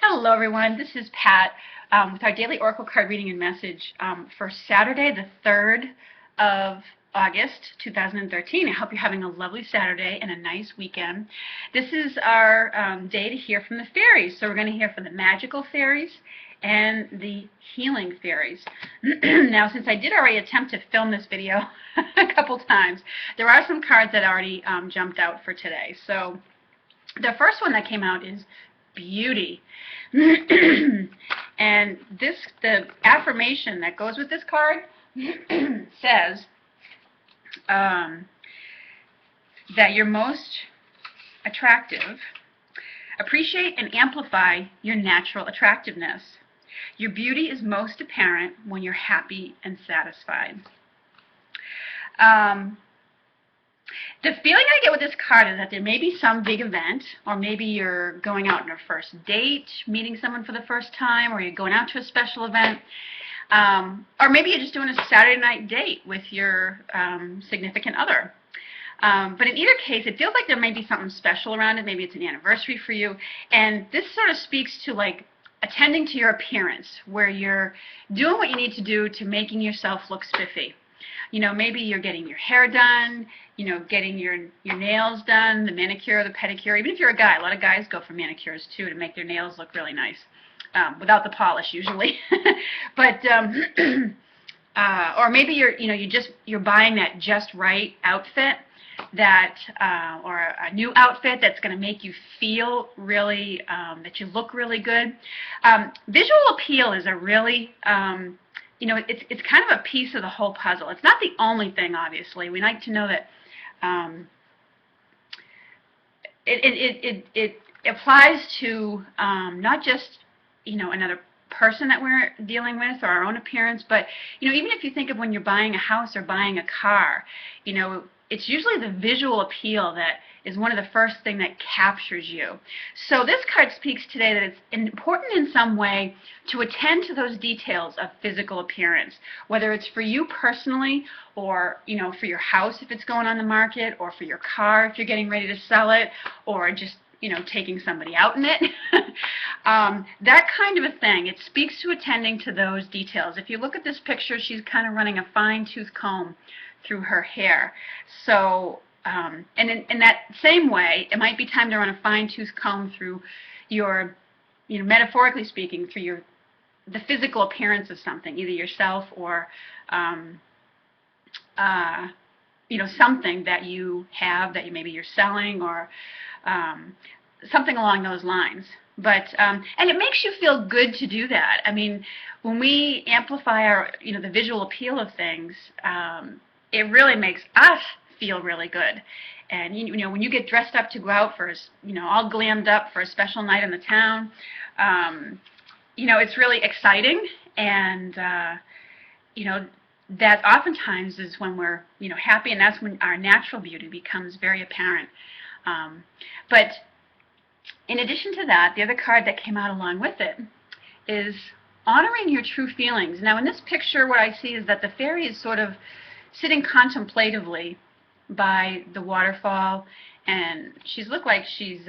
Hello everyone, this is Pat with our daily Oracle card reading and message for Saturday the 3rd of August 2013. I hope you're having a lovely Saturday and a nice weekend. This is our day to hear from the fairies. So we're going to hear from the magical fairies and the healing fairies. Now, since I did already attempt to film this video a couple times, there are some cards that already jumped out for today. So the first one that came out is beauty. And the affirmation that goes with this card says that you're most attractive. Appreciate and amplify your natural attractiveness. Your beauty is most apparent when you're happy and satisfied. The feeling I get with this card is that there may be some big event, or maybe you're going out on a first date, meeting someone for the first time, or you're going out to a special event, or maybe you're just doing a Saturday night date with your significant other. But in either case, it feels like there may be something special around it. Maybe it's an anniversary for you, and this sort of speaks to like attending to your appearance, where you're doing what you need to do to making yourself look spiffy. You know, maybe you're getting your hair done, you know, getting your nails done, the manicure, the pedicure. Even if you're a guy, a lot of guys go for manicures too to make their nails look really nice, without the polish usually. But or maybe you're buying that just right outfit, that or a new outfit that's going to make you feel really that you look really good. Visual appeal is a really it's kind of a piece of the whole puzzle. It's not the only thing, obviously. We like to know that it applies to not just another person that we're dealing with or our own appearance, but even if you think of when you're buying a house or buying a car, it's usually the visual appeal that is one of the first thing that captures you. So this card speaks today that it's important in some way to attend to those details of physical appearance, whether it's for you personally, or for your house if it's going on the market, or for your car if you're getting ready to sell it, or just taking somebody out in it. That kind of a thing. It speaks to attending to those details. If you look at this picture, she's kind of running a fine-tooth comb through her hair. So, and in that same way, it might be time to run a fine-tooth comb through your, metaphorically speaking, through the physical appearance of something, either yourself or, something that you have that maybe you're selling, or something along those lines. But and it makes you feel good to do that. I mean, when we amplify our, the visual appeal of things, it really makes us feel really good. And when you get dressed up to go out for, all glammed up for a special night in the town, it's really exciting. And that oftentimes is when we're happy, and that's when our natural beauty becomes very apparent. But in addition to that, the other card that came out along with it is honoring your true feelings. Now, in this picture, what I see is that the fairy is sort of sitting contemplatively by the waterfall, and she's looked like she's,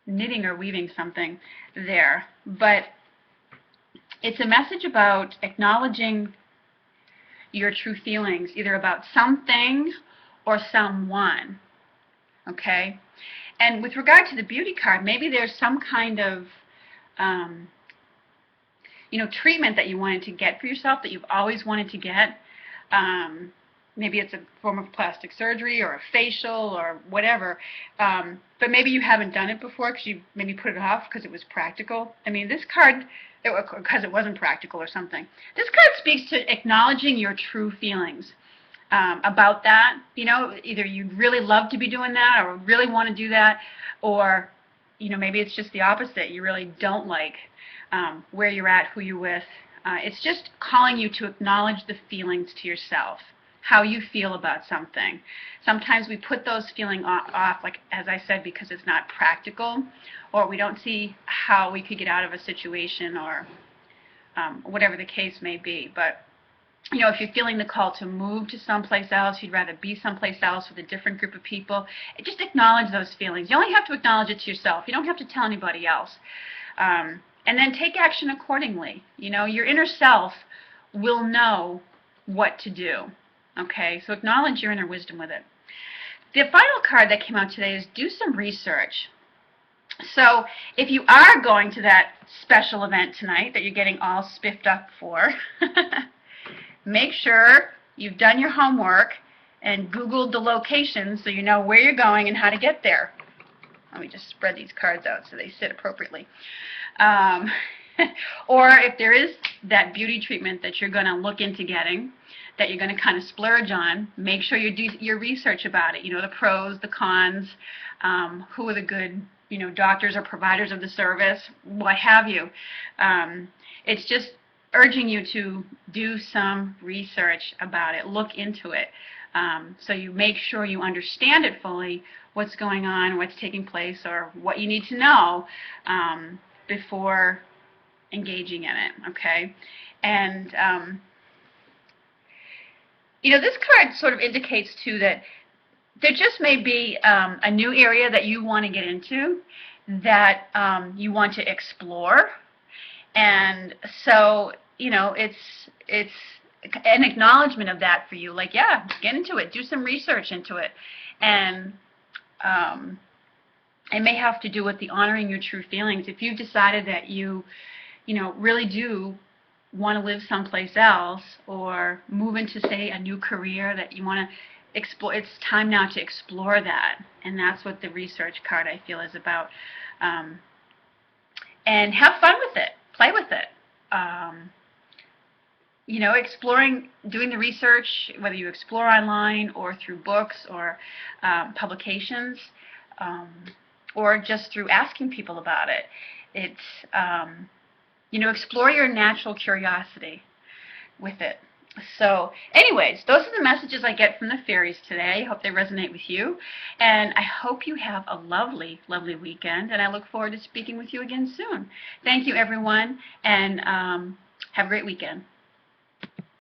knitting or weaving something there. But it's a message about acknowledging your true feelings, either about something or someone. Okay? And with regard to the beauty card, maybe there's some kind of treatment that you wanted to get for yourself, that you've always wanted to get. Maybe it's a form of plastic surgery or a facial or whatever. But maybe you haven't done it before because you maybe put it off because it was practical. I mean, this card, because it wasn't practical or something. This card speaks to acknowledging your true feelings about that. Either you'd really love to be doing that, or really want to do that, or maybe it's just the opposite. You really don't like where you're at, who you're with. It's just calling you to acknowledge the feelings to yourself, how you feel about something. Sometimes we put those feelings off, like as I said, because it's not practical, or we don't see how we could get out of a situation, or whatever the case may be. But if you're feeling the call to move to someplace else, you'd rather be someplace else with a different group of people, just acknowledge those feelings. You only have to acknowledge it to yourself. You don't have to tell anybody else. And then take action accordingly. Your inner self will know what to do. Okay, so acknowledge your inner wisdom with it. The final card that came out today is do some research. So if you are going to that special event tonight that you're getting all spiffed up for, make sure you've done your homework and Googled the location so you know where you're going and how to get there. Let me just spread these cards out so they sit appropriately. Or if there is that beauty treatment that you're going to look into getting, that you're going to kind of splurge on, make sure you do your research about it. The pros, the cons, who are the good, doctors or providers of the service, what have you. It's just urging you to do some research about it, look into it, so you make sure you understand it fully, what's going on, what's taking place, or what you need to know before engaging in it, okay? And, this card sort of indicates, too, that there just may be a new area that you want to get into, that you want to explore. And so, it's an acknowledgement of that for you. Like, yeah, get into it. Do some research into it. And it may have to do with the honoring your true feelings. If you've decided that you really do want to live someplace else or move into, say, a new career that you want to explore, it's time now to explore that. And that's what the research card, I feel, is about. And have fun with it. Play with it. Exploring, doing the research, whether you explore online or through books or publications, or just through asking people about it. It's, explore your natural curiosity with it. So anyways, those are the messages I get from the fairies today. I hope they resonate with you. And I hope you have a lovely, lovely weekend. And I look forward to speaking with you again soon. Thank you, everyone. And have a great weekend.